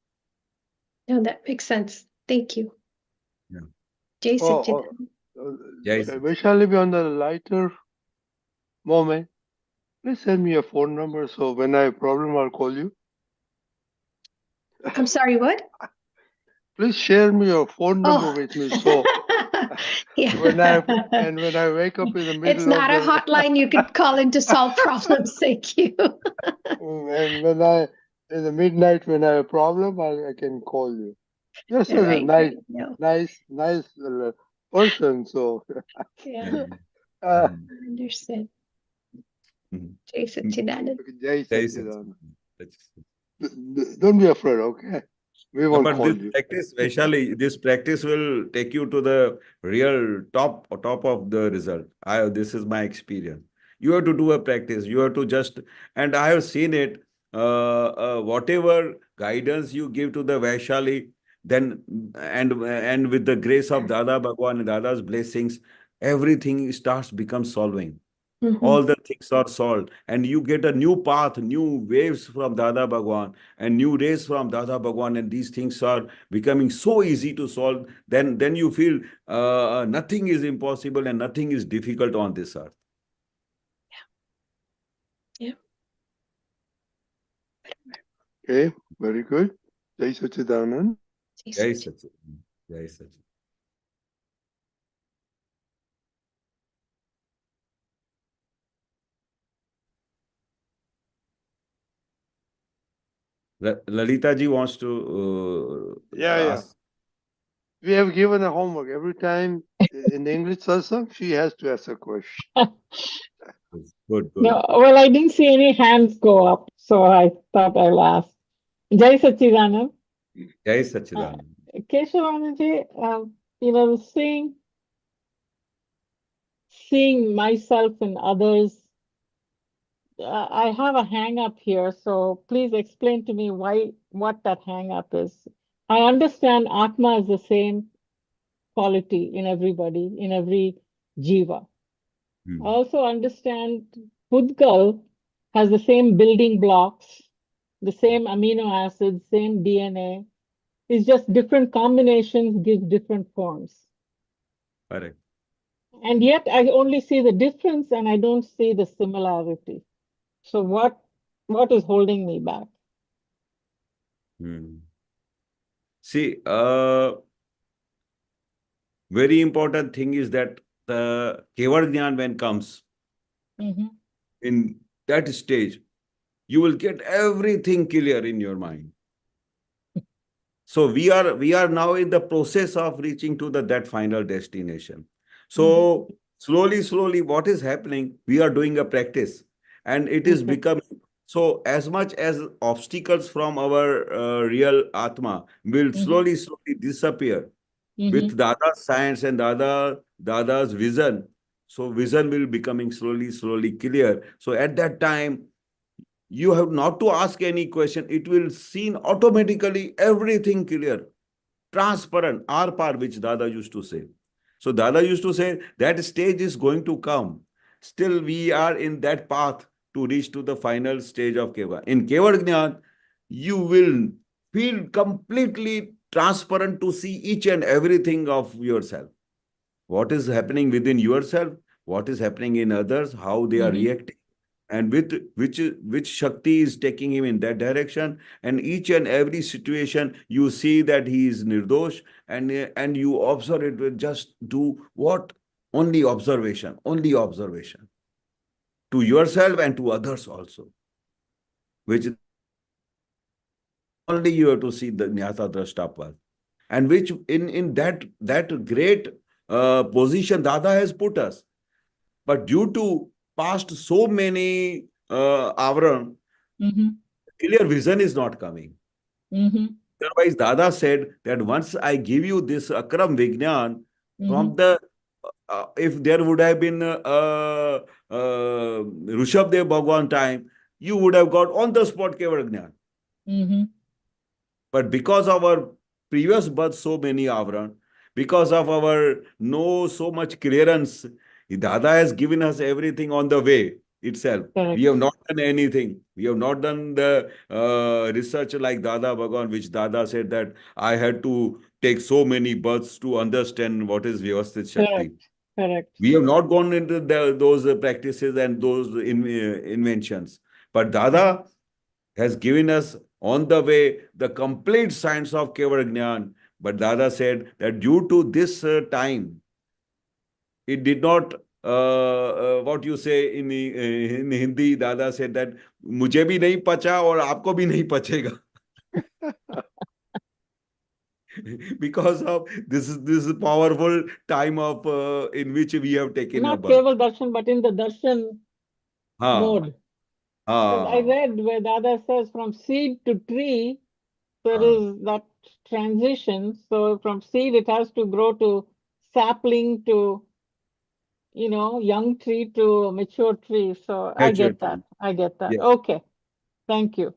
No, that makes sense. Thank you. Yeah. Jai Oh, Satchidanand. Jai Vaishali, be on the lighter moment. Please send me a phone number so when I have a problem, I'll call you. I'm sorry, what? Please share me your phone number Oh. with me so Yeah. when I wake up in the It's middle of not a the hotline you could call in to solve problems. Thank you. and when I in the midnight when I have a problem, I can call you. You're such a Right. nice, No. nice person. So Yeah, uh, Mhm. I understand. Mhm. Jai Satchidanand. Jai Jai Satchidanand. Satchidanand. Don't be afraid, okay? We No, won't but this call you. practice, Vaishali, this practice will take you to the real top of the result. This is my experience. You have to do a practice. You have to just, and I have seen it. Whatever guidance you give to the Vaishali, then and with the grace of Dada Bhagwan and Dada's blessings, everything starts become solving. Mhm. All the things are solved and you get a new path, new waves from Dada Bhagwan and new rays from Dada Bhagwan, and these things are becoming so easy to solve. Then you feel nothing is impossible and nothing is difficult on this earth. Yeah. Okay, very good. Jai Satchidanand. Jai Jai Satchidanand. Satchidanand. Jai Satchidanand. Lalita ji wants to Yeah. ask. We have given a homework every time in the English satsang. She has to ask a question. Good, good. No, well, I didn't see any hands go up, so I thought I'll ask. Jai Satchidanand. Jai Uh, Satchidanand. Keshavanandji, seeing myself and others, I have a hang up here, so please explain to me what that hang up is. I understand Atma is the same quality in everybody, in every jiva. I also understand Pudgal has the same building blocks, the same amino acids, same DNA. It's just different combinations give different forms. Correct. And yet I only see the difference and I don't see the similarity. So what is holding me back? See, very important thing is that the Keval Gyan when comes in that stage, you will get everything clear in your mind. So we are now in the process of reaching to that final destination. So slowly, what is happening? We are doing a practice, and it is becoming so as much as obstacles from our real Atma will slowly disappear with Dada's science and Dada's vision. So vision will becoming slowly clear. So at that time, you have not to ask any question. It will seen automatically everything clear, transparent, R-par, which Dada used to say. So Dada used to say that stage is going to come. Still, we are in that path to reach to the final stage of Keva. In Keval Gyan, you will feel completely transparent to see each and everything of yourself. What is happening within yourself, what is happening in others, how they are reacting, and with which Shakti is taking him in that direction. And each and every situation, you see that he is nirdosh, and you observe it with just do what? Only observation to yourself and to others also. which only you have to see the Nyata Drashtapad, and which in that great position Dada has put us. But due to past so many avran, clear vision is not coming. Otherwise, Dada said that once I give you this Akram Vignan, from the if there would have been Rishabdev Bhagwan time, you would have got on the spot Keval Gyan. But because of our previous birth, so many avran, because of our no so much clearance, Dada has given us everything on the way itself. Correct. We have not done anything. We have not done the research like Dada Bhagwan, which Dada said that I had to take so many births to understand what is Vyavasthit Shakti. Correct. Correct. We have not gone into those practices and those inventions. But Dada has given us on the way the complete science of Keval Gyan. But Dada said that due to this time, it did not, what you say in Hindi, Dada said that मुझे भी नहीं पचा और आपको भी नहीं पचेगा. Because of this powerful time of in which we have taken Not a birth. Keval Darshan, but in the Darshan mode. Because I Ah. read where Dada says from seed to tree, there is that transition. So from seed, it has to grow to sapling to, young tree to mature tree. So I Mature get that. tree. I get that. Yes. Okay. Thank you.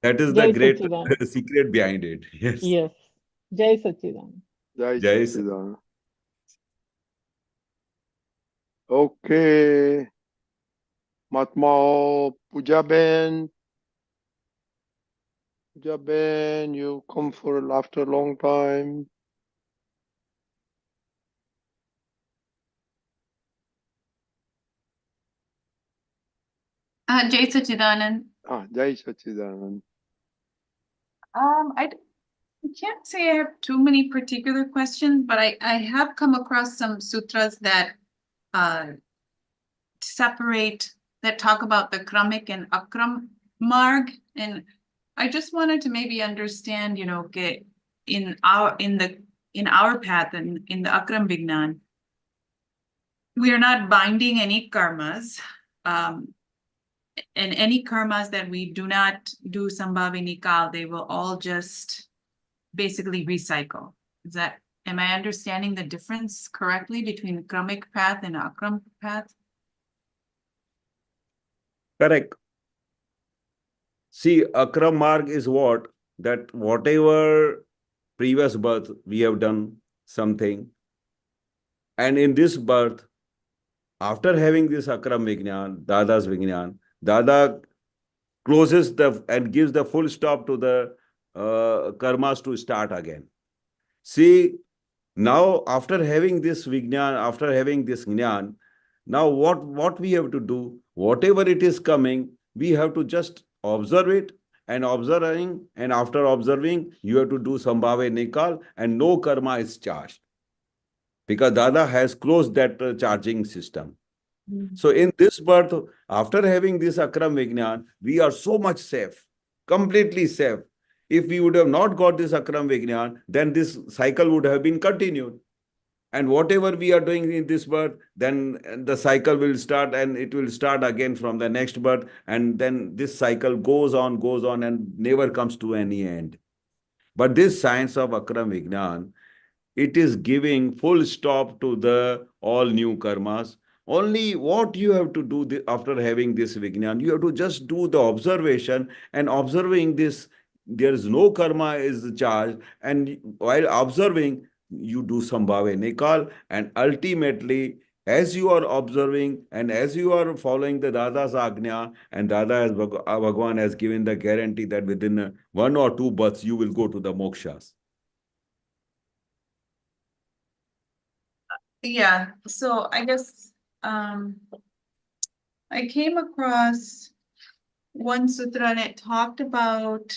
That is the Jai great Sachidanand. secret behind it. Yes. Yes. Jai Sachidanand. Jai Jai Sachidanand. Okay. Matmao Pujaben. Pujaben, you come for after a long time. Jai Sachidanand. Jai Sachidanand. I can't say I have too many particular questions, but I have come across some sutras that separate, that talk about the Kramic and Akram Marg. And I just wanted to maybe understand, in our path and in the Akram Vignan, we are not binding any karmas. And any karmas that we do not do Sambhavi Nikal, they will all just basically recycle. Am I understanding the difference correctly between the Kramic path and Akram path? Correct. See, Akram Marg is what? That whatever previous birth we have done something, and in this birth, after having this Akram Vignan, Dada's Vignan, Dada closes and gives the full stop to the karmas to start again. See, now after having this Vignan, after having this Gyan, now what we have to do, whatever it is coming, we have to just observe it, and observing, and after observing, you have to do Sambhave Nikal, and no karma is charged. Because Dada has closed that charging system. So in this birth, after having this Akram Vignan, we are so much safe, completely safe. If we would have not got this Akram Vignan, then this cycle would have been continued. And whatever we are doing in this birth, then the cycle will start, and it will start again from the next birth. And then this cycle goes on and never comes to any end. But this science of Akram Vignan, it is giving full stop to the all new karmas. Only what you have to do after having this Vignan, you have to just do the observation, and observing this, there is no karma is charged. And while observing, you do Sambhave Nikal, and ultimately, as you are observing and as you are following the Dada's Agnya, and Dada Bhagwan has given the guarantee that within 1 or 2 births, you will go to the mokshas. Yeah, so I guess I came across one sutra and it talked about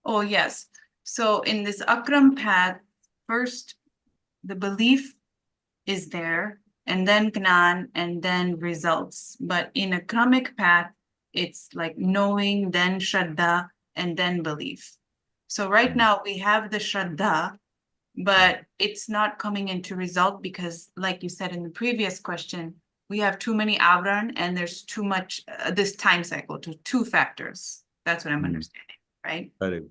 oh yes, so in this Akram path, first the belief is there and then Gnan, and then results. But in a Kramik path, it's like knowing, then Shraddha, and then belief. So right now we have the Shraddha, but it's not coming into result because, like you said in the previous question, we have too many avran and there's too much, this time cycle, to two factors. That's what I'm understanding, right? Correct.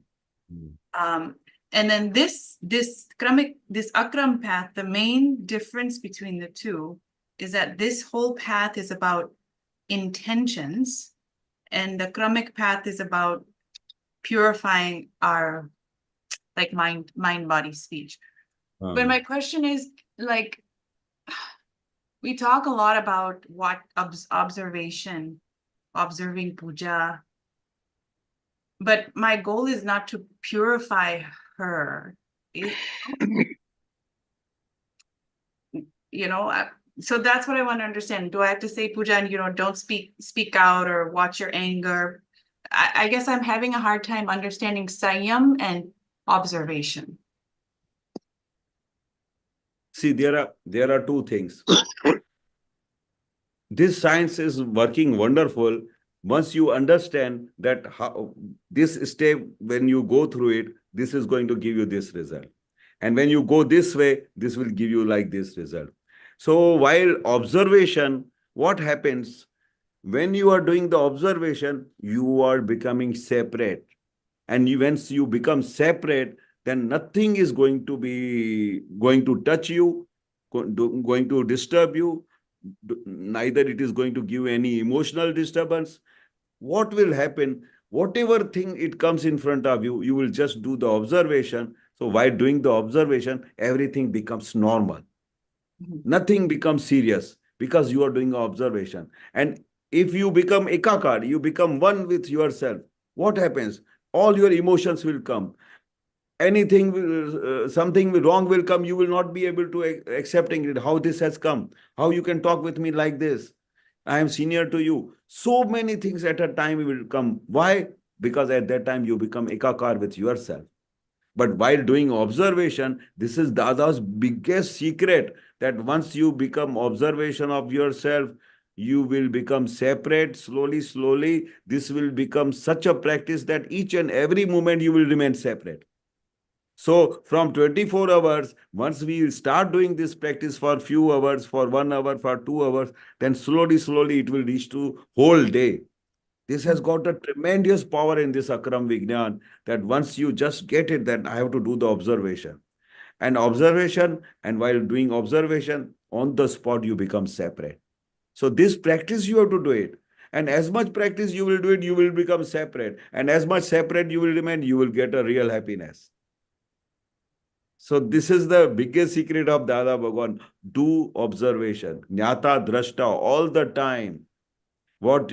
And then this Akram path, the main difference between the two is that this whole path is about intentions, and the Kramik path is about purifying our like mind, body, speech. But my question is, like, we talk a lot about what observation, observing puja, but my goal is not to purify her. So that's what I want to understand. Do I have to say puja and don't speak out or watch your anger? I guess I'm having a hard time understanding Sanyam and observation. See, there are two things. This science is working wonderful once you understand that how this step, when you go through it, this is going to give you this result. And when you go this way, this will give you like this result. So while observation, what happens when you are doing the observation, you are becoming separate. And once you become separate, then nothing is going to touch you, going to disturb you. Neither it is going to give any emotional disturbance. What will happen? Whatever thing it comes in front of you, you will just do the observation. So while doing the observation, everything becomes normal. Nothing becomes serious because you are doing observation. And if you become ekakar, you become one with yourself, what happens? All your emotions will come. Something wrong will come, you will not be able to accepting it. How this has come? How you can talk with me like this? I am senior to you. So many things at a time will come. Why? Because at that time you become ekakar with yourself. But while doing observation, this is Dada's biggest secret, that once you become observation of yourself, you will become separate slowly, slowly. This will become such a practice that each and every moment you will remain separate. So from 24 hours, once we start doing this practice for few hours, for 1 hour, for 2 hours, then slowly, slowly it will reach to whole day. This has got a tremendous power in this Akram Vignan, that once you just get it, that I have to do the observation. And while doing observation, on the spot you become separate. So this practice you have to do it. And as much practice you will do it, you will become separate. And as much separate you will remain, you will get a real happiness. So this is the biggest secret of Dada Bhagwan. Do observation. Jnata, drashta, all the time. What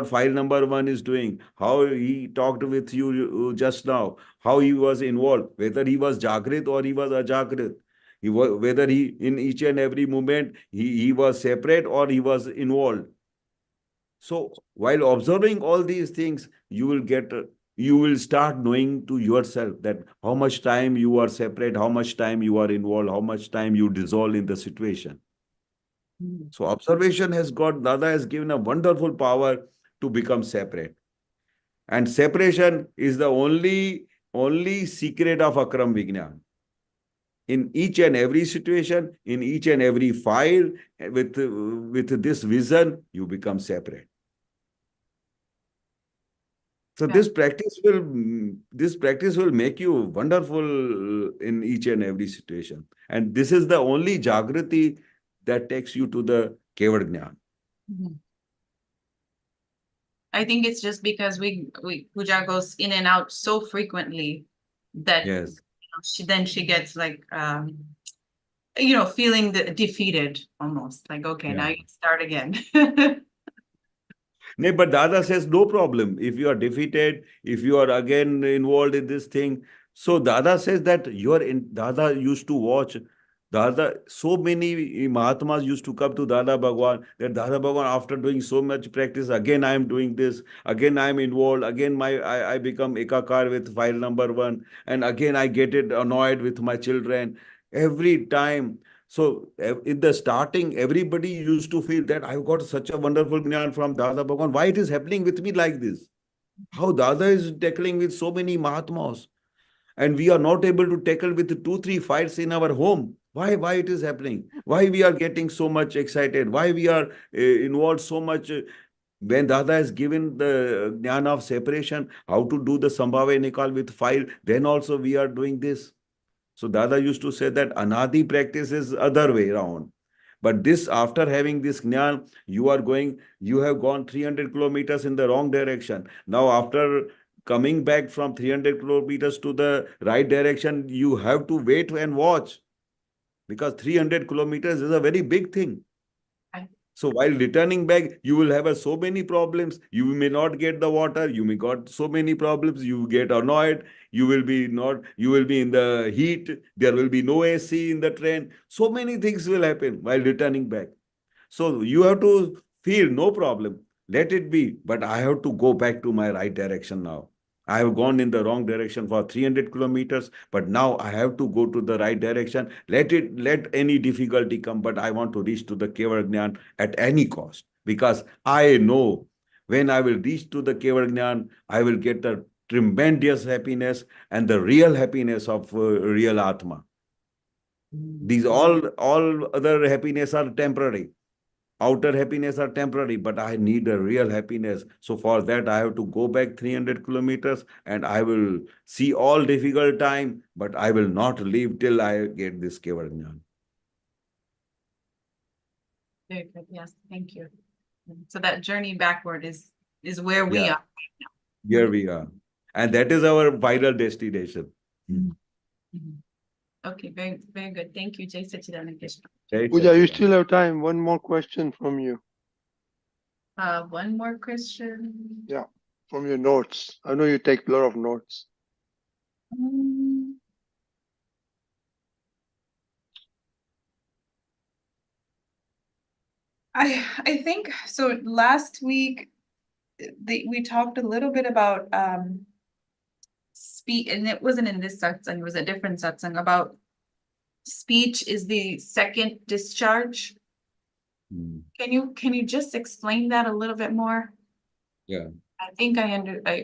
file number 1 is doing, how he talked with you just now, how he was involved, whether he was Jagrit or he was Ajagrit, whether he in each and every moment he was separate or he was involved. So while observing all these things, you will start knowing to yourself that how much time you are separate, how much time you are involved, how much time you dissolve in the situation. So observation Dada has given a wonderful power to become separate. And separation is the only secret of Akram Vignan. In each and every situation, in each and every file, with this vision, you become separate. So this practice will make you wonderful in each and every situation. And this is the only Jagrati that takes you to the Kevad Jnana. I think it's just because we puja goes in and out so frequently that Yes. she gets like feeling defeated almost, like, okay, now you start again. No, but Dada says no problem. If you are defeated, if you are again involved in this thing. So Dada says that Dada used to watch. So many Mahatmas used to come to Dada Bhagwan, that Dada Bhagwan, after doing so much practice, again I am doing this, again I am involved, again I become ekakar with file number 1, and again I get it annoyed with my children every time. So in the starting, everybody used to feel that I've got such a wonderful gyan from Dada Bhagwan. Why it is happening with me like this? How Dada is tackling with so many Mahatmas, and we are not able to tackle with 2, 3 fights in our home. Why it is happening? Why we are getting so much excited? Why we are involved so much? When Dada has given the jnana of separation, how to do the Sambhava Nikal with fire, then also we are doing this. So Dada used to say that anadi practice is other way around. But this, after having this jnana, you have gone 300 kilometers in the wrong direction. Now, after coming back from 300 kilometers to the right direction, you have to wait and watch, because 300 kilometers is a very big thing. So while returning back, you will have so many problems. You may not get the water. You may got so many problems. You get annoyed. You will be not. You will be in the heat. There will be no AC in the train. So many things will happen while returning back. So you have to feel no problem. Let it be. But I have to go back to my right direction now. I have gone in the wrong direction for 300 kilometers, but now I have to go to the right direction. Let any difficulty come, but I want to reach to the Keval Jnana at any cost, because I know when I will reach to the Keval Jnana, I will get the tremendous happiness and the real happiness of real Atma. These all other happiness are temporary. Outer happiness are temporary, but I need a real happiness. So for that, I have to go back 300 kilometers, and I will see all difficult time, but I will not leave till I get this Keval Jnana. Very good. Yes, thank you. So that journey backward is where we Yeah. are. Here we are. And that is our final destination. Mhm. Okay, very, very good. Thank you, Jai Sachidanand Krishna. Jai Pooja, you Sachidanand. still have time. One more question from you. One more question. Yeah, from your notes. I know you take a lot of notes. Um, I think so. Last week, we talked a little bit about speech, and it wasn't in this satsang, it was a different satsang, about speech is the second discharge. Hmm. Can you just explain that a little bit more? Yeah. I think I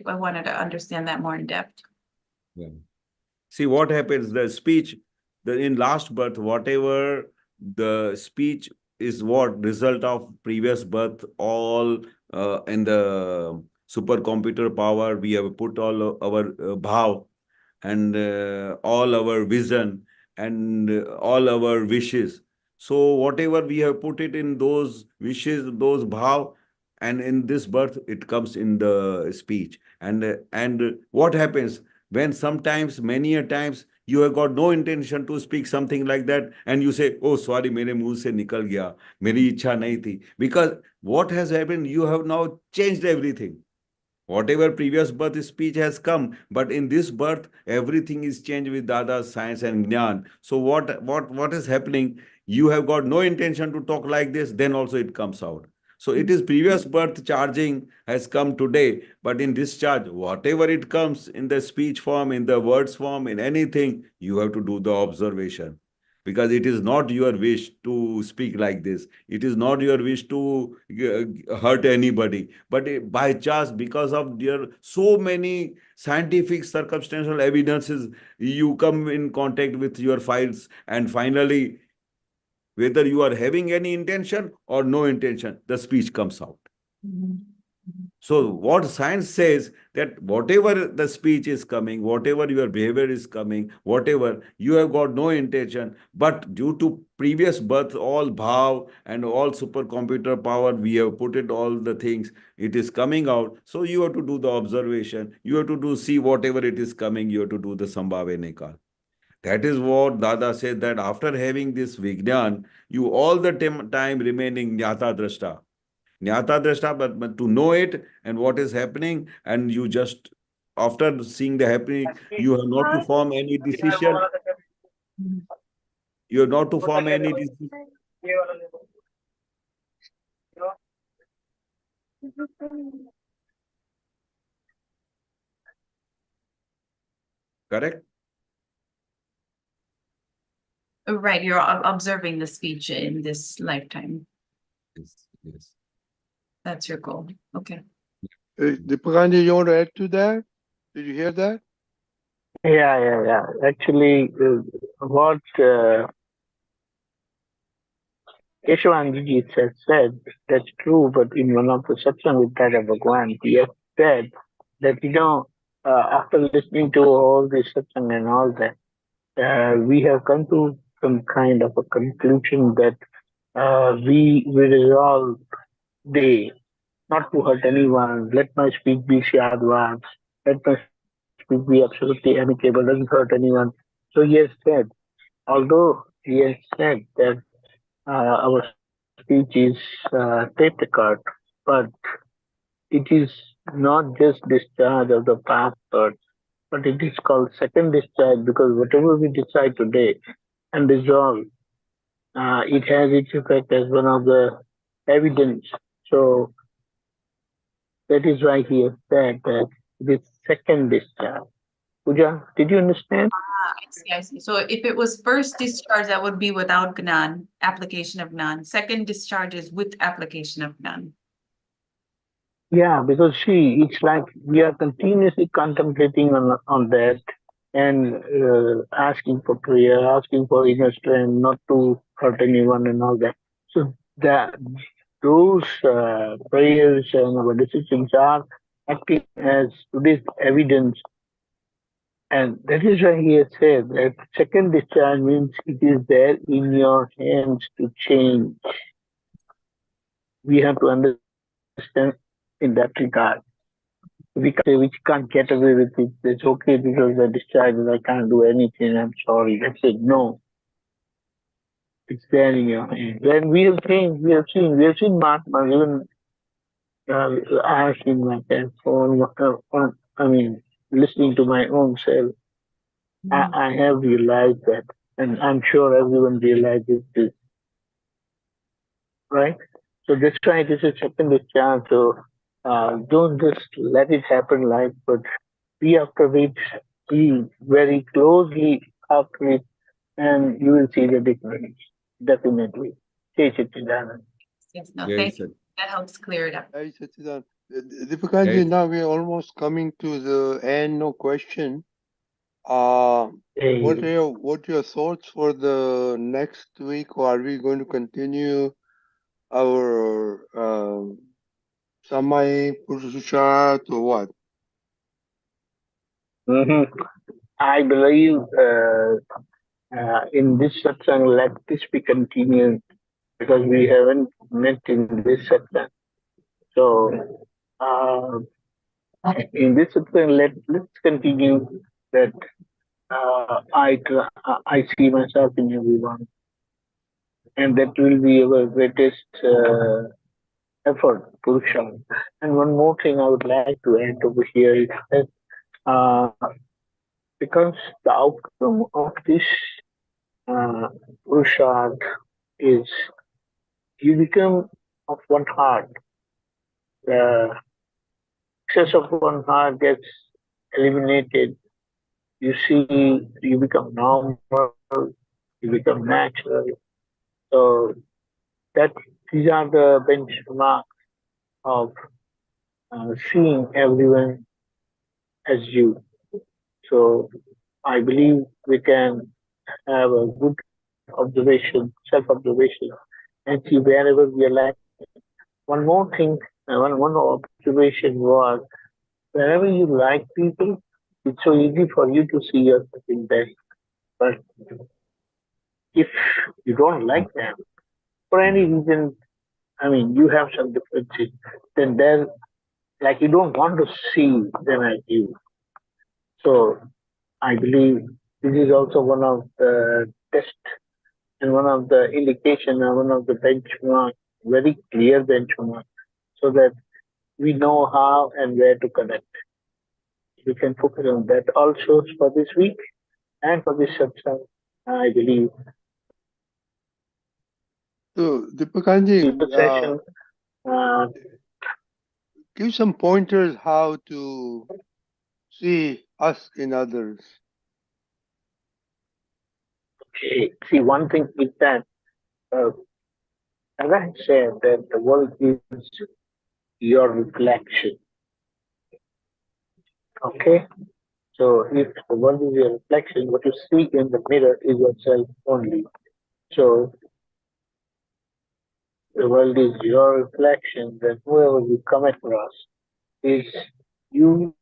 wanted to understand that more in depth. Yeah. See what happens, the speech, in last birth, whatever the speech is, what result of previous birth, all in the supercomputer power, we have put all our bhav and all our vision and all our wishes. So whatever we have put it in those wishes, those bhav, and in this birth, it comes in the speech. And what happens when sometimes, many a times, you have got no intention to speak something like that, and you say, oh, sorry, mere muh se nikal gaya, meri ichha nahi thi. Because what has happened, you have now changed everything. Whatever previous birth speech has come, but in this birth, everything is changed with Dada's science and Jnana. So what is happening? You have got no intention to talk like this, then also it comes out. So it is previous birth charging has come today, but in discharge, whatever it comes in the speech form, in the words form, in anything, you have to do the observation. Because it is not your wish to speak like this. It is not your wish to hurt anybody. But by chance, because of your so many scientific circumstantial evidences, you come in contact with your files, and finally, whether you are having any intention or no intention, the speech comes out. So what science says, that whatever the speech is coming, whatever your behavior is coming, whatever, you have got no intention, but due to previous birth, all bhav and all supercomputer power, we have put it all the things, it is coming out. So you have to do the observation. You have to do, see whatever it is coming, you have to do the Sambhava Nikal. That is what Dada said, that after having this Vignan, you all the time remaining Jnata Drashta. Jnata Drashta, but to know it and what is happening, and you just, after seeing the happening, you have not to form any decision. You have not to form any decision. Correct? Right, you're observing the speech in this lifetime. Yes, yes. That's your goal. Okay. Deepakanji, you want to add to that? Did you hear that? Yeah. Actually, what Keshavanandji has said, that's true, but in one of the Satsang with Dada Bhagwan, he has said that, after listening to all this Satsang and all that, we have come to some kind of a conclusion that we resolve day not to hurt anyone, let my speech be Shadwan, let my speech be absolutely amicable, doesn't hurt anyone. So he has said, although he has said that our speech is tape record, but it is not just discharge of the past thoughts, but it is called second discharge because whatever we decide today and resolve, it has its effect as one of the evidence. So that is why he has said that this second discharge. Puja, did you understand? I see. So if it was first discharge, that would be without gnan, application of gnan. Second discharge is with application of gnan. Yeah, because see, it's like we are continuously contemplating on that and asking for prayer, asking for inner strength, not to hurt anyone and all that. So that those prayers and our decisions are acting as today's evidence, and that is why he has said that second discharge means it is there in your hands to change. We have to understand in that regard. We can't say we can't get away with it. It's okay because the discharge is I can't do anything. I'm sorry. That's it. No, it's there in your hands. And we have seen Mahatma even asking myself listening to my own self. I have realized that, and I'm sure everyone realizes this, right? So that's why this is second discharge. So don't just let it happen like, but be after it, be very closely after it, and you will see the difference. Definitely. Say Chittidana. Yes, no, Yes, thank sir. you. That helps clear it up. Hey, Sachidan. Deepakanji, Yes. now we're almost coming to the end. No question. What are your thoughts for the next week, or are we going to continue our Samai Purusharth or what? I believe in this satsang, let this be continued because we haven't met in this satsang. So, in this satsang, let's continue that I see myself in everyone, and that will be our greatest effort, Purusharth. And one more thing I would like to add over here is that uh, because the outcome of this uh, Purusharth is you become of one heart. The excess of one heart gets eliminated. You see, you become normal, you become natural. So that these are the benchmarks of seeing everyone as you. So I believe we can have a good observation, self-observation, and see wherever we are lacking. One more thing, one observation was wherever you like people, it's so easy for you to see yourself in them. But if you don't like them for any reason, you have some differences, then they're like you don't want to see them as you. So I believe this is also one of the tests and one of the indication and one of the benchmark, very clear benchmark, so that we know how and where to connect. We can focus on that also for this week and for this satsang. I believe So, Deepakanji, the session. give some pointers how to see us in others. Okay. See, one thing is that, as I said, that the world is your reflection. Okay. So if the world is your reflection, what you see in the mirror is yourself only. So the world is your reflection, then whoever you come across is you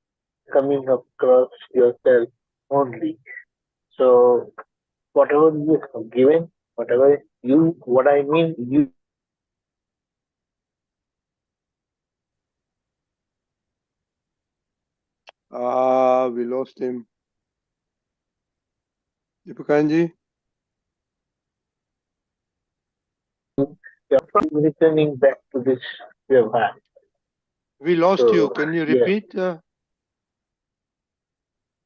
coming across yourself only. So whatever you have given, whatever you, what I mean, you We lost him. Deepakanji? are returning back to this Vyavhar. We lost So, you. Can you yeah. repeat?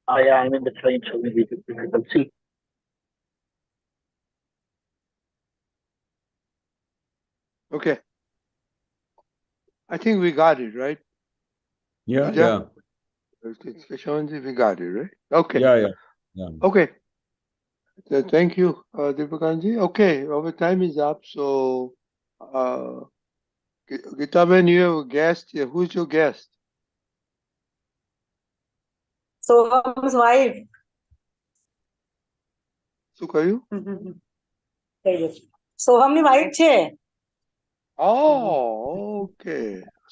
I'm in the train, so maybe difficult. See, Okay. I think we got it, right? Yeah, Raja? yeah, Keshavanandji, we got it, right? Okay. yeah. Okay. Thank you, Deepakanji. Okay, our time is up. So, Gitaben, you have a guest here. Who's your guest? Soham's wife. શું કહ્યું? સોહમની wife છે. Oh, okay.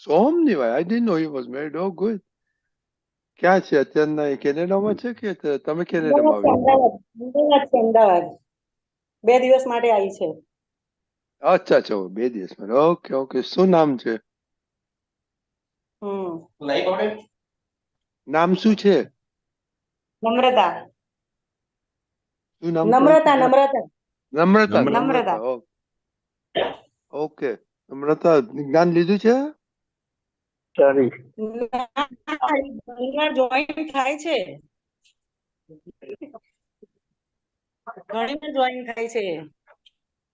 સોહમની wife. I didn't know he was married. Oh, good. ક્યાં છે અત્યારના? એ કેનેડામાં છે કે તમે કેનેડામાં આવી? અમદાવાદ 2 દિવસ માટે આવી છે. અચ્છા અચ્છા 2 દિવસ માટે. Okay okay. શું નામ છે? નામ શું છે? નમ્રતા. શું નામ? નમ્રતા. નમ્રતા. ઓકે. નમ્રતા જ્ઞાન લીધું છે? sorry. જોઈન થાય છે. ઘણીવાર જોઈન થાય છે.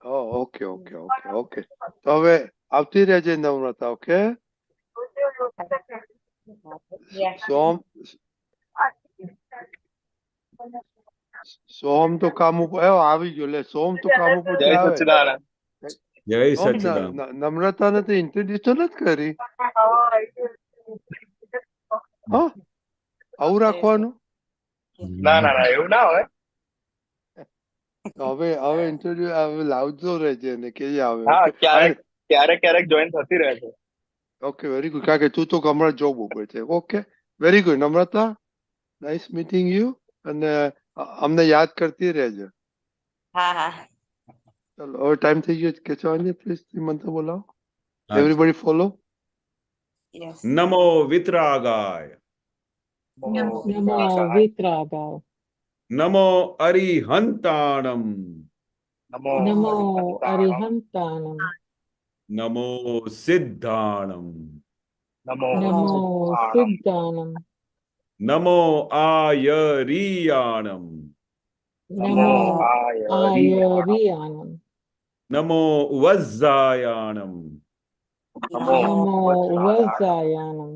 Okay okay okay okay. તો હવે આવતી રહેજે નમ્રતા. ઓકે. સોહમ તો કામ ઉપર આવી ગયો. લે સોહમ તો કામ ઉપર આવે. જય સચ્ચિદાનંદ. નમ્રતાને તો ઇન્ટ્રોડ્યુસ તો નથી કરી. હા, આવું રાખવાનું? એવું ના હોય. હવે ઇન્ટરવ્યુ હવે લાવજો રહેજે ને કે આવે. ક્યારેક જોઈન થતી રહે છે. Okay, very good. કારણ કે તું તો હમણાં જોબ ઉપર છે. Okay, very good. Namrata, nice meeting you. અને અમને યાદ કરતી રહેજો. હા. ચલો, હવે ટાઈમ થઈ ગયો. કેશવાનજી પ્લીઝ મંત્ર બોલાવો. Everybody follow. નમો વિતરાગાય. નમો વિતરાગાય. નમો અરિહંતાણમ. નમો અરિહંતાણમ. નમો સિદ્ધાણમ. નમો સિદ્ધાણમ. નમો આયરિયાણમ. નમો આયરિયાણમ. નમો વજ્જાયાણમ. નમો વજ્જાયાણમ.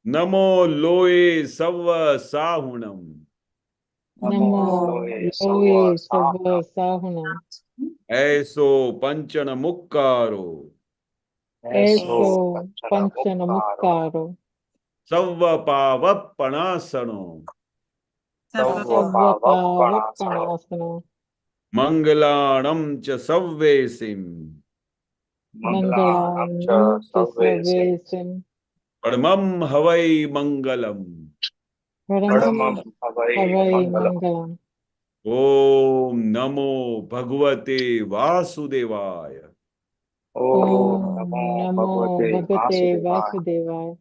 નમો લોય સવ સાહુણમ. નમો લોય સવ સાહુણમ. એસો પંચન મુક્કારો. એસો પંચન મુક્કારો. સવ પાવપણાસણો. સર્વપાવપણાસનો. મંગલાણમ ચ સવ્વેસિમ. મંગળાં ચ સર્વેસિમ. પરમમ હવૈ મંગલમ. પરમં હવૈ મંગલમ. ઓમ નમો ભગવતે વાસુદેવાય. ઓમ નમો ભગવતે વાસુદેવાય.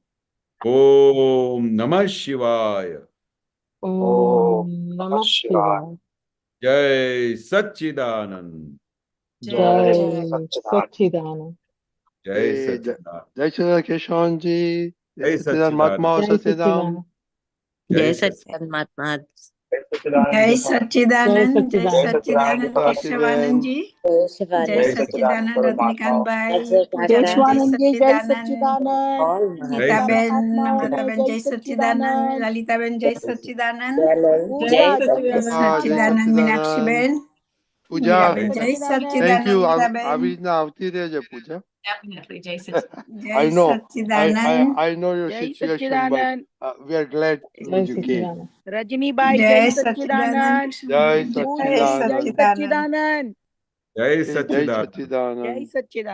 ઓમ નમઃ શિવાય. ઓમ નમઃ શિવાય. જય સચ્ચિદાનંદ. જય સચ્ચિદાનંદ. જય સચ્ચિદાનંદ. જય શ્રી કેશવાનજી. જય સચ્ચિદાનંદ. મહાત્મા જય સત્યનામ. સચ્ચિદાનંદ. જય સચ્ચિદાનંદ મહાત્મા. જય સચ્ચિદાનંદ. જય સચ્ચિદાનંદ કેશવાનંદજી. જય સચ્ચિદાનંદ રજનીકાંતભાઈ. કેશવાનંદજી જય સચ્ચિદાનંદ. ગીતાબેન, નમ્રતાબેન જય સચ્ચિદાનંદ. લલિતાબેન જય સચ્ચિદાનંદ. જય સચ્ચિદાનંદ મીનાક્ષીબેન. પૂજા જય thank you સચ્ચિદાનંદ બેન. આવી રીતના આવતી રહેજે પૂજા. Definitely, Jai Sach. I know Sachchidanand. I know your જય situation Sachchidanand. but we are glad Jai you came. Sachidana. Rajnibhai જય જય સચ્ચિદાનંદ. સચ્ચિદાનંદ. જય પૂર્વી જય સચ્ચિદાનંદ સચ્ચિદાનંદ. જય જય સચ્ચિદાનંદ. સચ્ચિદાનંદ. જય સચ્ચિદાનંદ.